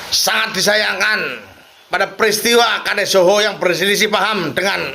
Sangat disayangkan pada peristiwa Kades Soho yang berselisih paham dengan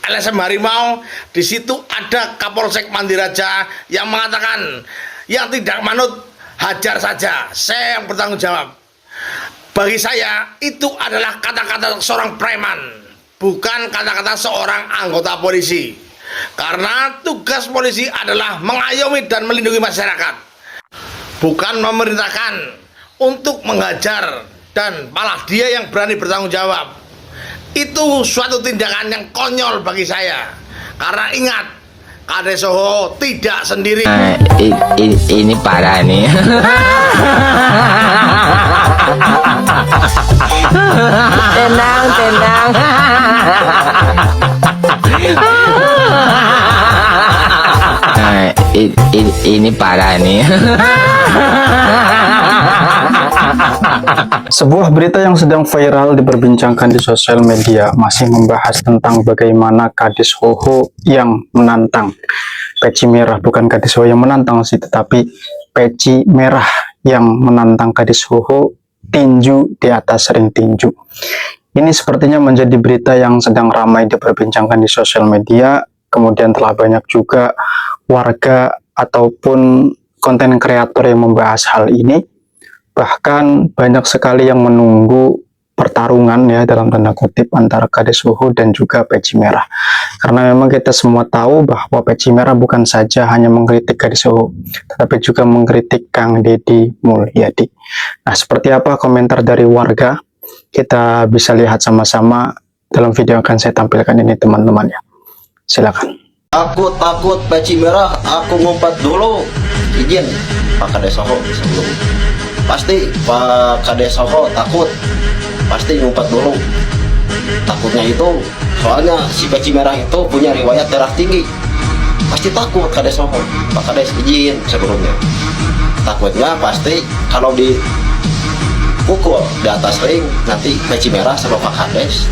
LSM Harimau. Di situ ada Kapolsek Mandiraja yang mengatakan yang tidak manut hajar saja, saya yang bertanggung jawab. Bagi saya itu adalah kata-kata seorang preman, bukan kata-kata seorang anggota polisi. Karena tugas polisi adalah mengayomi dan melindungi masyarakat, bukan memerintahkan untuk menghajar, dan malah dia yang berani bertanggung jawab. Itu suatu tindakan yang konyol bagi saya. Karena ingat, Kades Soho tidak sendiri. Ini parah nih. Tenang, tenang. Ini parah nih. Sebuah berita yang sedang viral diperbincangkan di sosial media masih membahas tentang bagaimana Kades Soho yang menantang peci merah. Bukan Kades Soho yang menantang sih, tetapi peci merah yang menantang Kades Soho tinju di atas ring tinju. Ini sepertinya menjadi berita yang sedang ramai diperbincangkan di sosial media. Kemudian telah banyak juga warga ataupun konten kreator yang membahas hal ini. Bahkan banyak sekali yang menunggu pertarungan ya dalam tanda kutip antara Kades Soho dan juga peci merah. Karena memang kita semua tahu bahwa peci merah bukan saja hanya mengkritik Kades Soho, tetapi juga mengkritik Kang Deddy Mulyadi. Nah, seperti apa komentar dari warga? Kita bisa lihat sama-sama dalam video yang akan saya tampilkan ini, teman-teman ya. Silakan. Takut peci merah, aku ngumpat dulu. Izin Pak Kades Soho sebelum. Pasti Pak Kades Soho takut, pasti ngumpat dulu. Takutnya itu soalnya si peci merah itu punya riwayat darah tinggi. Pasti takut Kades Soho. Pak Kades izin sebelumnya. Takutnya pasti kalau dipukul di atas ring, nanti peci merah sama Pak Kades,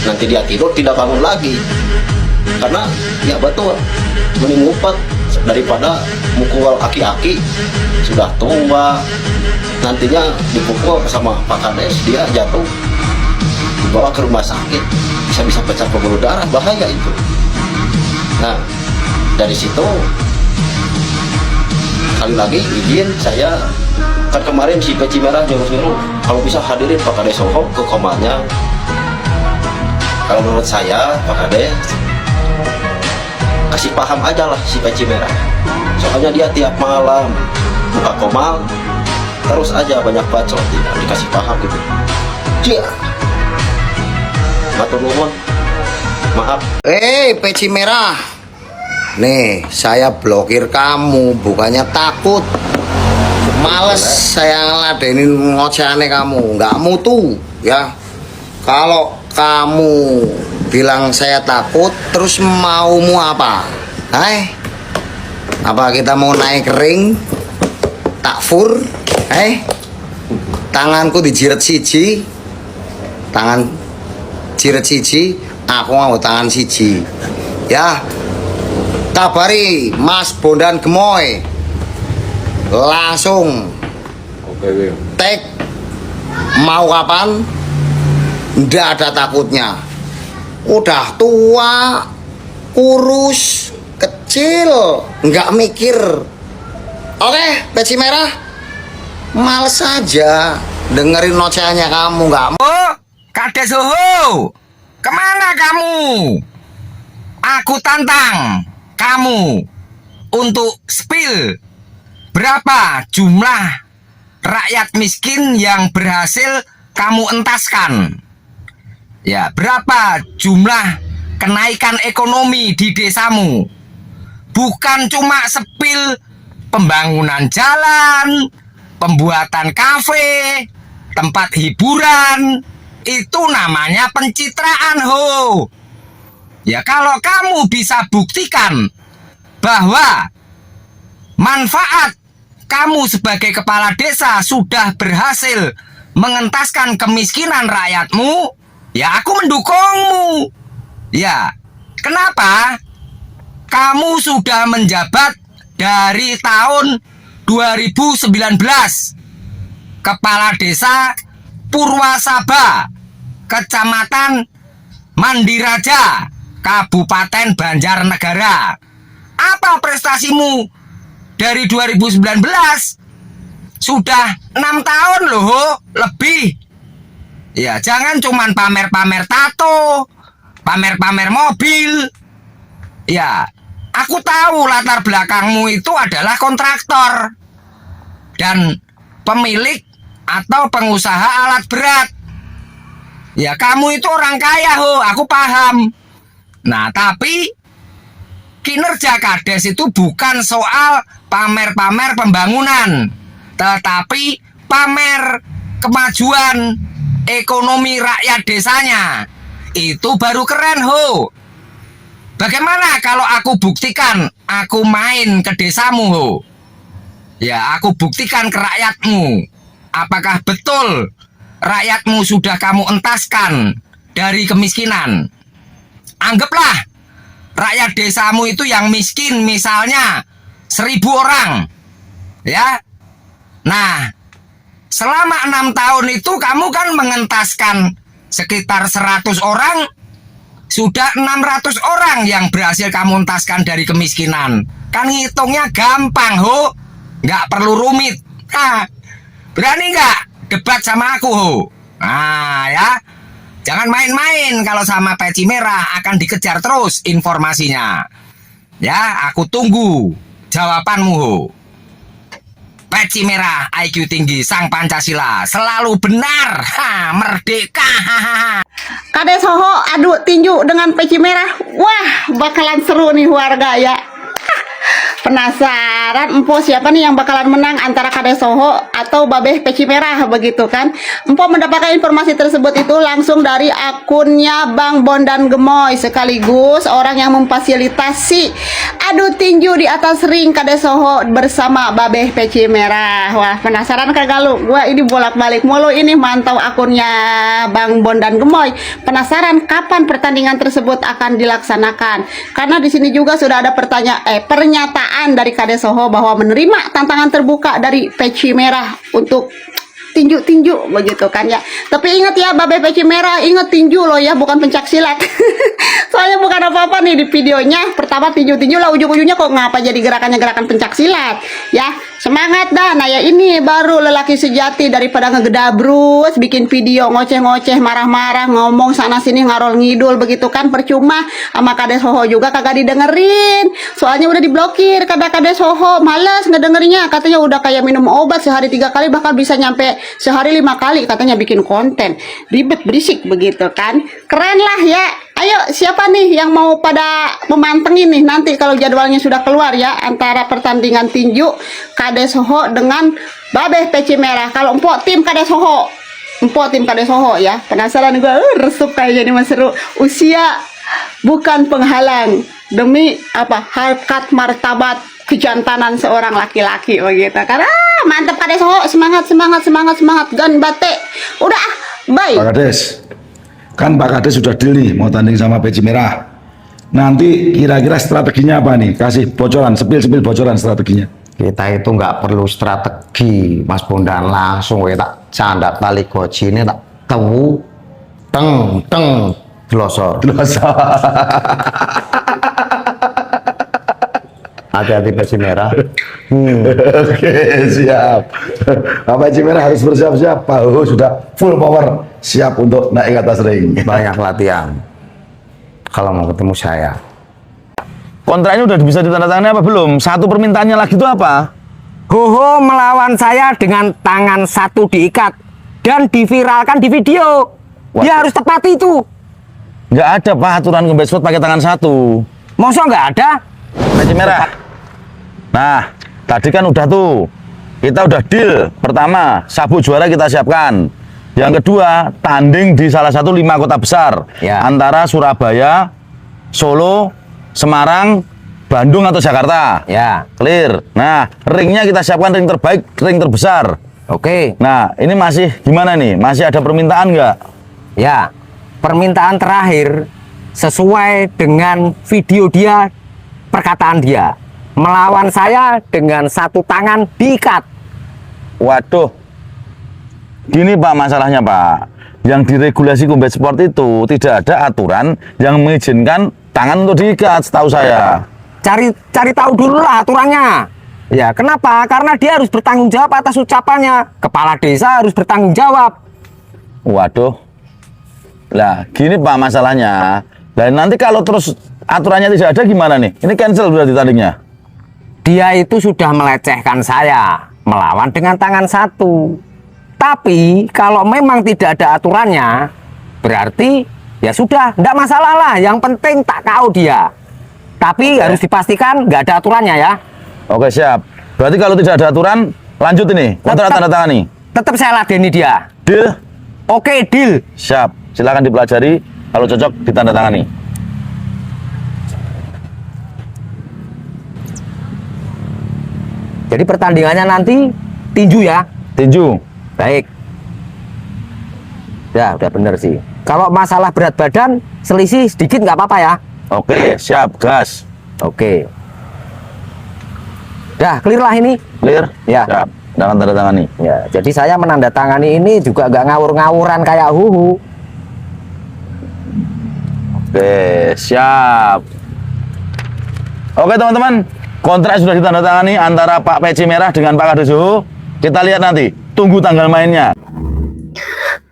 nanti dia tidur tidak bangun lagi. Karena ya betul, mending ngumpat daripada mukul aki-aki sudah tua, nantinya dipukul sama Pak Kades, dia jatuh dibawa ke rumah sakit, bisa pecah pembuluh darah, bahaya itu. Nah, dari situ sekali lagi izin saya, kan kemarin si peci merah nyuruh kalau bisa hadirin Pak Kades Soho ke komanya. Kalau menurut saya Pak Kades kasih paham aja lah si peci merah, soalnya dia tiap malam buka komal terus aja banyak bacot, tidak dikasih paham gitu. Dia matur nuwun, maaf. Peci merah, nih saya blokir kamu, bukannya takut. Males saya ngeladenin ngocehannya kamu, nggak mutu ya. Kalau kamu bilang saya takut, terus maumu apa? Apa kita mau naik ring takfur? Tanganku dijiret siji, tangan jiret siji, aku mau tangan siji. Ya, kabari Mas Bondan Gemoy, langsung take, mau kapan? Nggak ada takutnya. Udah tua, kurus, kecil, nggak mikir. Oke, peci merah, males aja dengerin ocehannya kamu. Nggak mau. Oh, Kades Soho, kemana kamu? Aku tantang kamu untuk spill berapa jumlah rakyat miskin yang berhasil kamu entaskan. Ya, berapa jumlah kenaikan ekonomi di desamu? Bukan cuma sepil pembangunan jalan, pembuatan kafe, tempat hiburan. Itu namanya pencitraan, ho. Ya, kalau kamu bisa buktikan bahwa manfaat kamu sebagai kepala desa sudah berhasil mengentaskan kemiskinan rakyatmu, ya aku mendukungmu. Ya, kenapa? Kamu sudah menjabat dari tahun 2019 kepala desa Purwasaba, Kecamatan Mandiraja, Kabupaten Banjarnegara. Apa prestasimu dari 2019? Sudah 6 tahun loh, lebih. Ya, jangan cuman pamer-pamer tato, pamer-pamer mobil. Ya, aku tahu latar belakangmu itu adalah kontraktor dan pemilik atau pengusaha alat berat. Ya, kamu itu orang kaya, aku paham. Nah, tapi kinerja Kades itu bukan soal pamer-pamer pembangunan, tetapi pamer kemajuan ekonomi rakyat desanya. Itu baru keren, Bagaimana kalau aku buktikan aku main ke desamu, Ya, aku buktikan ke rakyatmu. Apakah betul rakyatmu sudah kamu entaskan dari kemiskinan? Anggaplah rakyat desamu itu yang miskin misalnya 1.000 orang, ya. Nah, selama 6 tahun itu kamu kan mengentaskan sekitar 100 orang, sudah 600 orang yang berhasil kamu entaskan dari kemiskinan. Kan ngitungnya gampang, nggak perlu rumit. Nah, berani nggak debat sama aku, Nah, ya. Jangan main-main, kalau sama peci merah akan dikejar terus informasinya. Ya, aku tunggu jawabanmu, Peci merah, IQ tinggi, sang Pancasila, selalu benar, merdeka. Kades Soho adu tinju dengan peci merah. Wah, bakalan seru nih warga ya. Penasaran empo siapa nih yang bakalan menang antara Kades Soho atau Babeh Peci Merah begitu kan? Empo mendapatkan informasi tersebut itu langsung dari akunnya Bang Bondan Gemoy, sekaligus orang yang memfasilitasi adu tinju di atas ring Kades Soho bersama Babeh Peci Merah. Wah, penasaran kagak lu? Gua ini bolak-balik mulu ini mantau akunnya Bang Bondan Gemoy. Penasaran kapan pertandingan tersebut akan dilaksanakan? Karena di sini juga sudah ada pernyataan dari Kades Soho bahwa menerima tantangan terbuka dari Peci Merah untuk tinju-tinju begitu kan ya. Tapi ingat ya, Babe Peci Merah, ingat tinju loh ya, bukan pencak silat. Soalnya bukan apa-apa nih di videonya. Pertama tinju-tinju lah, ujung-ujungnya kok ngapa jadi gerakannya gerakan pencak silat ya. Semangat dah. Nah ya, ini baru lelaki sejati daripada ngegedabrus bikin video ngoceh-ngoceh, marah-marah, ngomong sana sini ngarol ngidul begitu kan. Percuma, sama Kades Soho juga kagak didengerin. Soalnya udah diblokir kata Kades Soho, males ngedengerinnya. Katanya udah kayak minum obat, sehari 3 kali bahkan bisa nyampe sehari 5 kali katanya bikin konten. Ribet berisik begitu kan. Keren lah ya. Ayo, siapa nih yang mau pada memantengin nih nanti kalau jadwalnya sudah keluar ya, antara pertandingan tinju Kades Soho dengan Babeh Peci Merah. Kalau empok tim Kades Soho, empok tim Kades Soho ya. Penasaran gue, resup kayaknya ini seru. Usia bukan penghalang demi harkat martabat kejantanan seorang laki-laki begitu. Karena mantap Kades Soho, semangat gan bate. Udah bye. Pak Kades, kan Pak Kades sudah deal nih mau tanding sama Peci Merah. Nanti kira-kira strateginya apa nih? Kasih bocoran, sepil bocoran strateginya. Kita itu nggak perlu strategi, Mas Bondan, langsung tak canda tali goci ini tak tahu teng glosor. Hati-hati Peci Merah. Oke, siap. Pak Peci Merah harus bersiap-siap. Pak Huhu sudah full power, siap untuk naik ke atas ring. Banyak latihan kalau mau ketemu saya. Kontraknya udah bisa ditandatangani apa belum? Satu permintaannya lagi itu apa? Hoho melawan saya dengan tangan satu diikat dan diviralkan di video. Dia harus tepati itu. Nggak ada Pak aturan combat sport pakai tangan satu. Masa nggak ada? Peci Merah. Nah, tadi kan udah tuh. Kita udah deal. Pertama, sabuk juara kita siapkan. Yang kedua, tanding di salah satu 5 kota besar. Ya. Antara Surabaya, Solo, Semarang, Bandung atau Jakarta. Ya. Clear. Nah, ringnya kita siapkan ring terbaik, ring terbesar. Oke. Nah, ini masih gimana nih? Masih ada permintaan nggak? Ya. Permintaan terakhir sesuai dengan video dia, perkataan dia. Melawan saya dengan satu tangan diikat. Waduh. Gini Pak, masalahnya Pak, yang diregulasi combat sport itu tidak ada aturan yang mengizinkan tangan untuk diikat, setahu saya. Cari tahu dulu lah aturannya. Ya, kenapa? Karena dia harus bertanggung jawab atas ucapannya. Kepala desa harus bertanggung jawab. Waduh. Lah, gini Pak masalahnya. Dan nanti kalau terus aturannya tidak ada gimana nih? Ini cancel berarti tandingnya. Dia itu sudah melecehkan saya, melawan dengan tangan satu. Tapi kalau memang tidak ada aturannya, berarti ya sudah, tidak masalah lah. Yang penting tak KO dia. Tapi harus dipastikan nggak ada aturannya ya. Oke siap. Berarti kalau tidak ada aturan, lanjut ini. Kontrak tanda tangan nih. Tetap saya ladeni dia. Deal? Oke, deal. Siap. Silakan dipelajari. Kalau cocok ditandatangani. Jadi pertandingannya nanti tinju ya. Tinju. Baik. Ya, udah bener sih. Kalau masalah berat badan, selisih sedikit nggak apa-apa ya. Oke, siap. Gas. Oke. Dah, clear lah ini. Clear? Ya. Siap. Dengan tanda tangani. Ya, jadi saya menandatangani ini juga nggak ngawur-ngawuran kayak Huhu. Oke, siap. Oke teman-teman, kontrak sudah ditandatangani antara Pak Peci Merah dengan Pak Kades Soho. Kita lihat nanti, tunggu tanggal mainnya.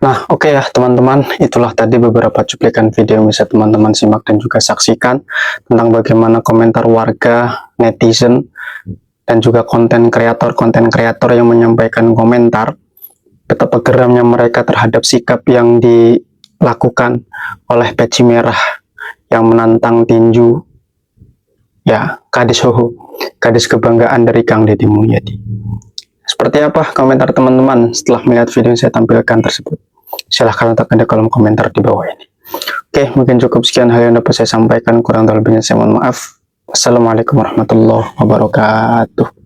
Nah, oke ya teman-teman, itulah tadi beberapa cuplikan video yang bisa teman-teman simak dan juga saksikan tentang bagaimana komentar warga, netizen, dan juga konten kreator yang menyampaikan komentar betapa geramnya mereka terhadap sikap yang dilakukan oleh Peci Merah yang menantang tinju ya Kades Soho, gadis kebanggaan dari Kang Deddy Mulyadi. Seperti apa komentar teman-teman setelah melihat video yang saya tampilkan tersebut? Silahkan letakkan di kolom komentar di bawah ini. Oke, mungkin cukup sekian hal yang dapat saya sampaikan. Kurang lebihnya saya mohon maaf. Wassalamualaikum warahmatullahi wabarakatuh.